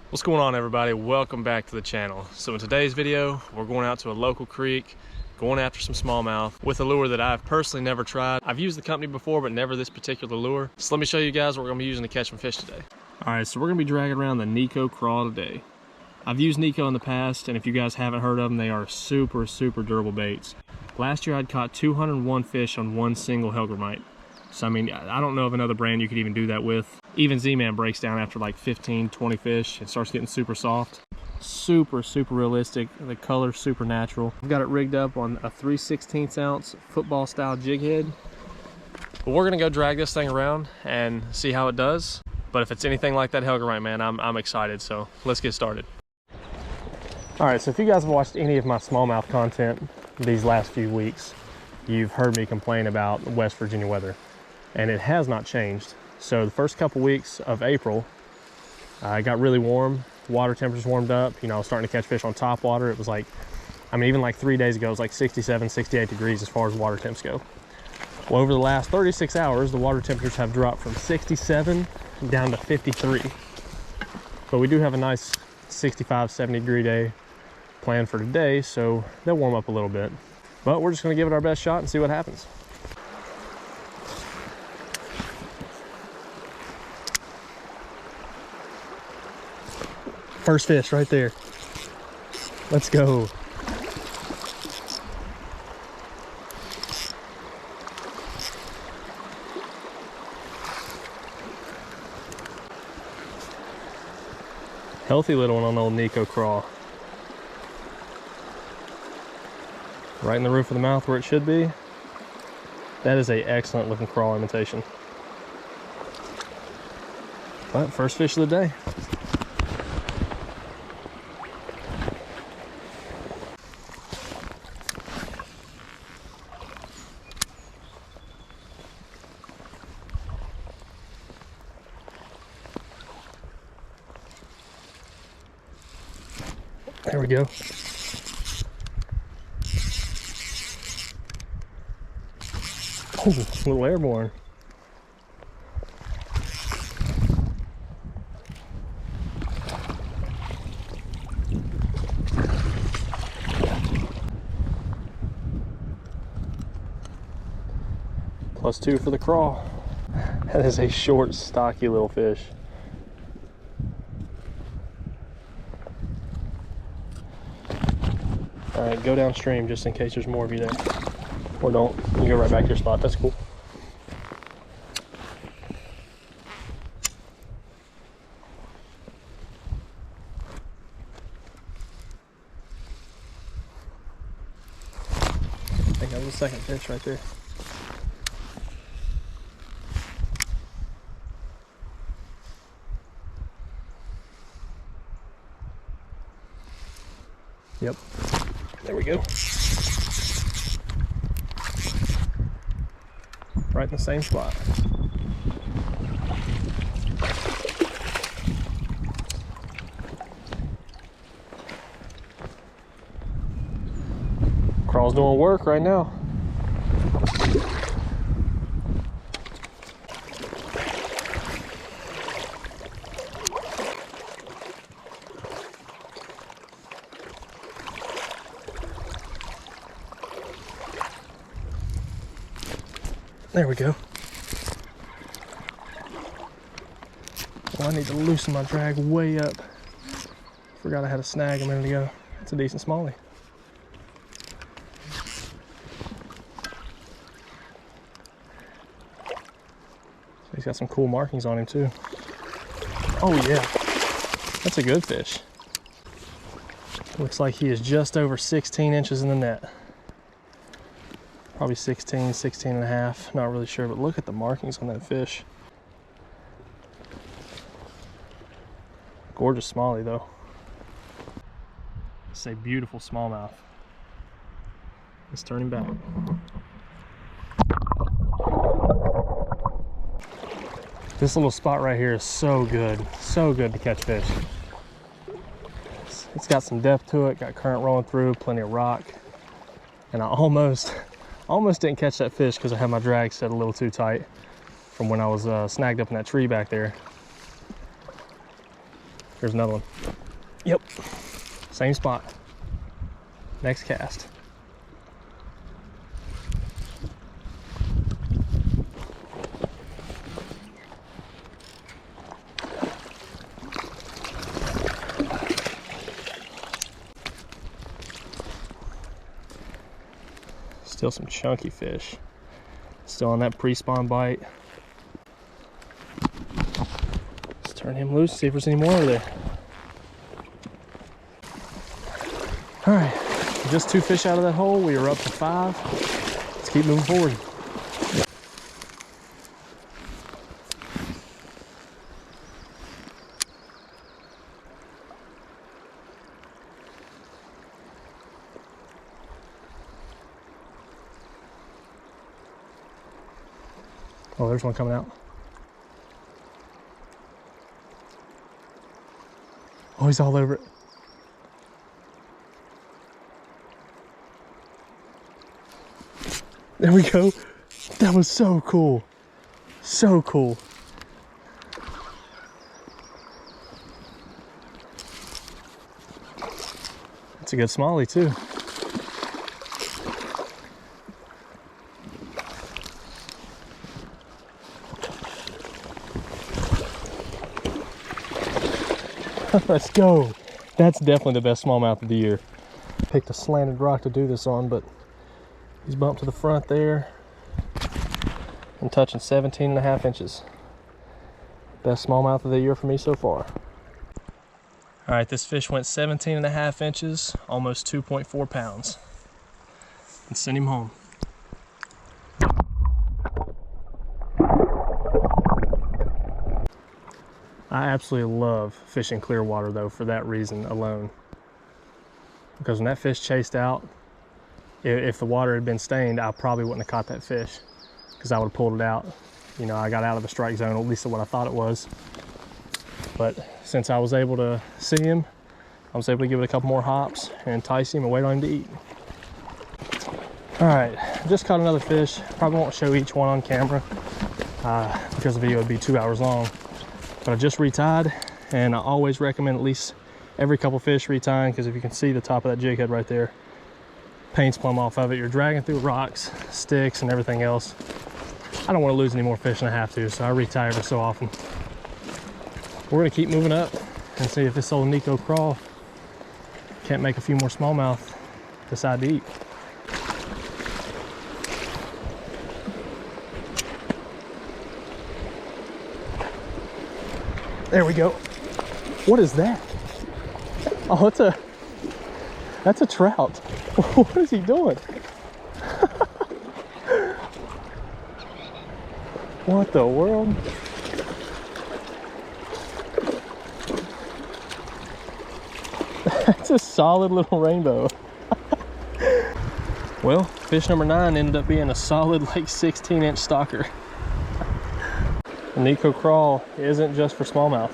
What's going on, everybody? Welcome back to the channel. So in today's video, we're going out to a local creek, going after some smallmouth with a lure that I've personally never tried. I've used the company before, but never this particular lure. So let me show you guys what we're gonna be using to catch some fish today. All right, so we're gonna be dragging around the NIKKO CRAW today. I've used NIKKO in the past, and if you guys haven't heard of them, they are super durable baits. Last year I'd caught 201 fish on one single hellgrammite. So I mean, I don't know of another brand you could even do that with. Even Z-Man breaks down after like 15, 20 fish. It starts getting super soft. Super realistic. The color's super natural. I've got it rigged up on a 3/16 ounce football style jig head. But we're gonna go drag this thing around and see how it does. But if it's anything like that hellgrammite, man, I'm excited. So let's get started. All right, so if you guys have watched any of my smallmouth content these last few weeks, you've heard me complain about West Virginia weather. And it has not changed. So the first couple weeks of April, it got really warm. Water temperatures warmed up. You know, I was starting to catch fish on Topwater. It was like, I mean, even like 3 days ago, it was like 67, 68 degrees as far as water temps go. Well, over the last 36 hours, the water temperatures have dropped from 67 down to 53. But we do have a nice 65, 70 degree day planned for today, so they'll warm up a little bit. But we're just gonna give it our best shot and see what happens. First fish right there. Let's go. Healthy little one on old NIKKO CRAW. Right in the roof of the mouth where it should be. That is an excellent looking crawl imitation. But first fish of the day. There we go. Oh, a little airborne. +2 for the crawl. That is a short, stocky little fish. All right, go downstream just in case there's more of you there. Or don't, you can go right back to your spot, that's cool. I think that was the second fish right there. Yep. There we go. Right in the same spot. Crawl's doing work right now. There we go. Well, I need to loosen my drag way up. Forgot I had a snag a minute ago. It's a decent smallie. He's got some cool markings on him too. Oh yeah, that's a good fish. Looks like he is just over 16 inches in the net. Probably 16, 16 and a half, not really sure, but look at the markings on that fish. Gorgeous smallie though. It's a beautiful smallmouth. Let's turn him back. This little spot right here is so good to catch fish. It's got some depth to it, got current rolling through, plenty of rock. And I almost didn't catch that fish because I had my drag set a little too tight from when I was snagged up in that tree back there. Here's another one. Yep, same spot. Next cast. Still some chunky fish. Still on that pre-spawn bite. Let's turn him loose, see if there's any more over there. All right, just 2 fish out of that hole. We are up to 5. Let's keep moving forward. Oh, there's one coming out. Oh, he's all over it. There we go. That was so cool. So cool. That's a good smallie too. Let's go. That's definitely the best smallmouth of the year. Picked a slanted rock to do this on, but he's bumped to the front there and touching 17.5 inches. Best smallmouth of the year for me so far. All right, this fish went 17.5 inches, almost 2.4 pounds. Let's send him home. I absolutely love fishing clear water though, for that reason alone. Because when that fish chased out, if the water had been stained, I probably wouldn't have caught that fish, because I would have pulled it out. You know, I got out of the strike zone, at least what I thought it was. But since I was able to see him, I was able to give it a couple more hops and entice him and wait on him to eat. All right, just caught another fish. Probably won't show each one on camera because the video would be 2 hours long. But I just retied, and I always recommend at least every couple fish retying, because if you can see the top of that jig head right there, paint's plumb off of it. You're dragging through rocks, sticks, and everything else. I don't want to lose any more fish than I have to, so I retie every so often. We're gonna keep moving up and see if this old NIKKO CRAW can't make a few more smallmouth decide to eat. There we go. What is that? Oh, that's a trout. What is he doing? What the world? That's a solid little rainbow. Well, fish number 9 ended up being a solid like 16-inch stalker. The NIKKO CRAW isn't just for smallmouth.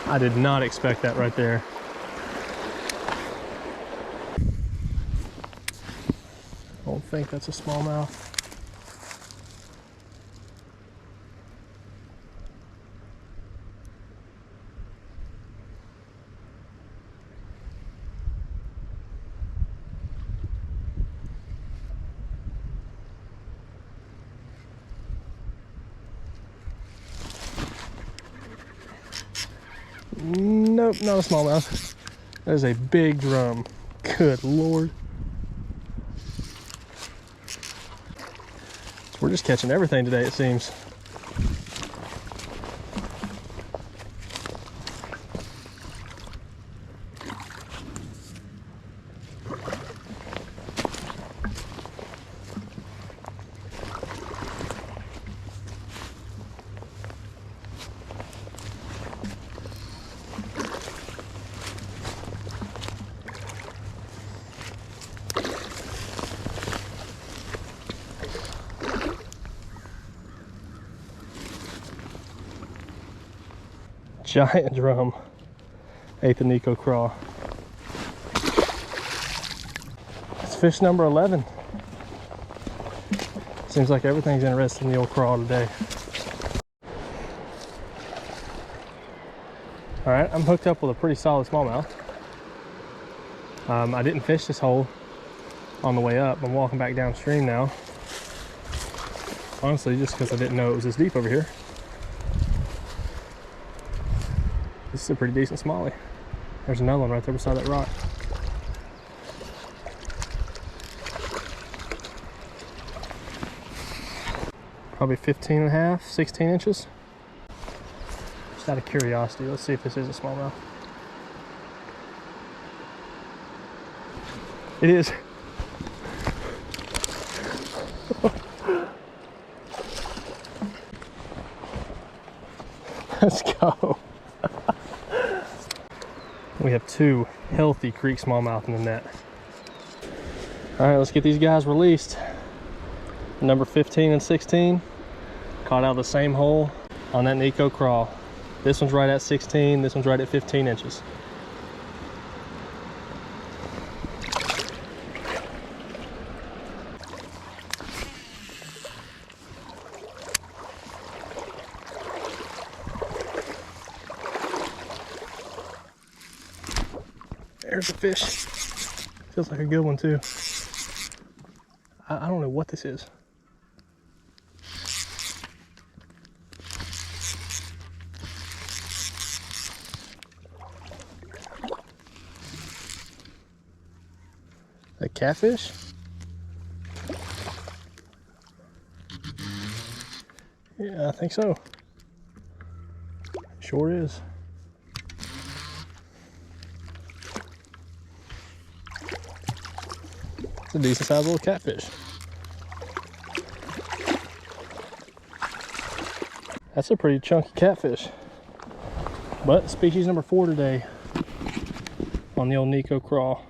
I did not expect that right there. I don't think that's a smallmouth. Nope, not a smallmouth. That is a big drum. Good Lord. We're just catching everything today, it seems. Giant drum. Ate the NIKKO CRAW. It's fish number 11. Seems like everything's interested in the old crawl today. All right, I'm hooked up with a pretty solid smallmouth. I didn't fish this hole on the way up. I'm walking back downstream now. Honestly, just because I didn't know it was this deep over here. This is a pretty decent smallie. There's another one right there beside that rock. Probably 15 and a half, 16 inches. Just out of curiosity, let's see if this is a smallmouth. It is. Let's go. We have two healthy creek smallmouth in the net. All right, let's get these guys released. Number 15 and 16 caught out of the same hole on that NIKKO CRAW. This one's right at 16, this one's right at 15 inches. There's a fish. Feels like a good one too. I don't know what this is. A catfish? Yeah, I think so. Sure is. It's a decent sized little catfish. That's a pretty chunky catfish. But species number 4 today on the old NIKKO CRAW.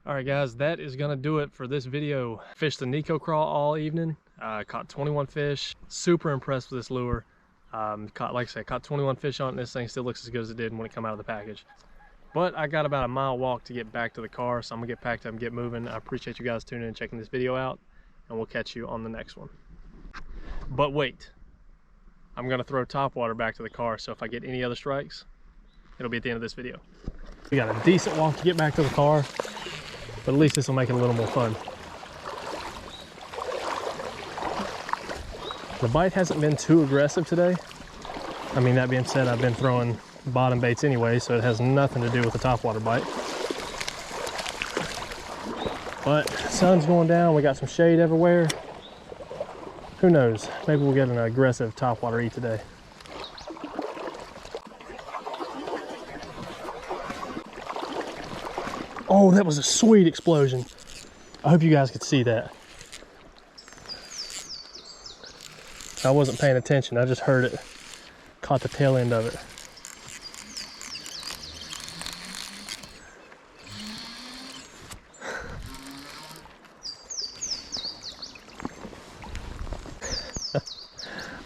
Alright guys, that is gonna do it for this video. Fished the NIKKO CRAW all evening. Caught 21 fish. Super impressed with this lure. Like I said, caught 21 fish on it. This thing still looks as good as it did when it came out of the package. But I got about a mile walk to get back to the car, so I'm gonna get packed up and get moving. I appreciate you guys tuning in and checking this video out, and we'll catch you on the next one. But wait, I'm gonna throw Topwater back to the car, so if I get any other strikes, it'll be at the end of this video. We got a decent walk to get back to the car, but at least this will make it a little more fun. The bite hasn't been too aggressive today. I mean, that being said, I've been throwing bottom baits anyway, so it has nothing to do with the topwater bite. But sun's going down, we got some shade everywhere. Who knows, maybe we'll get an aggressive topwater eat today. Oh, that was a sweet explosion. I hope you guys could see that. I wasn't paying attention, I just heard it. Caught the tail end of it.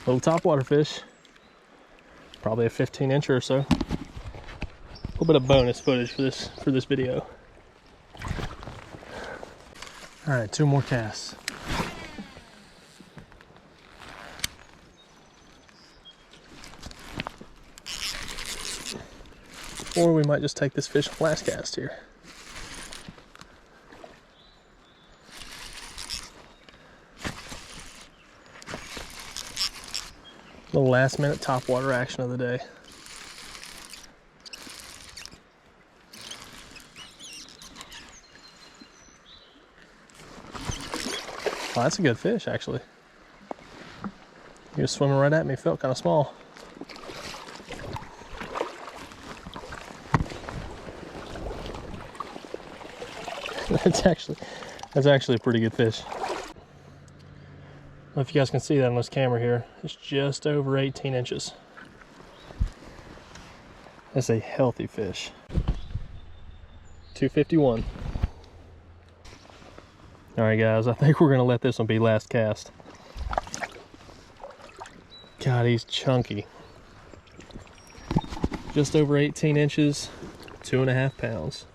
Little topwater fish. Probably a 15-incher or so. A little bit of bonus footage for this video. All right, 2 more casts. Or we might just take this fish on last cast here. Little last minute topwater action of the day. Oh, that's a good fish actually. He was swimming right at me, felt kind of small. That's actually a pretty good fish. I don't know if you guys can see that on this camera here. It's just over 18 inches. That's a healthy fish. 251. All right guys, I think we're gonna let this one be last cast. God, he's chunky. Just over 18 inches, 2.5 pounds.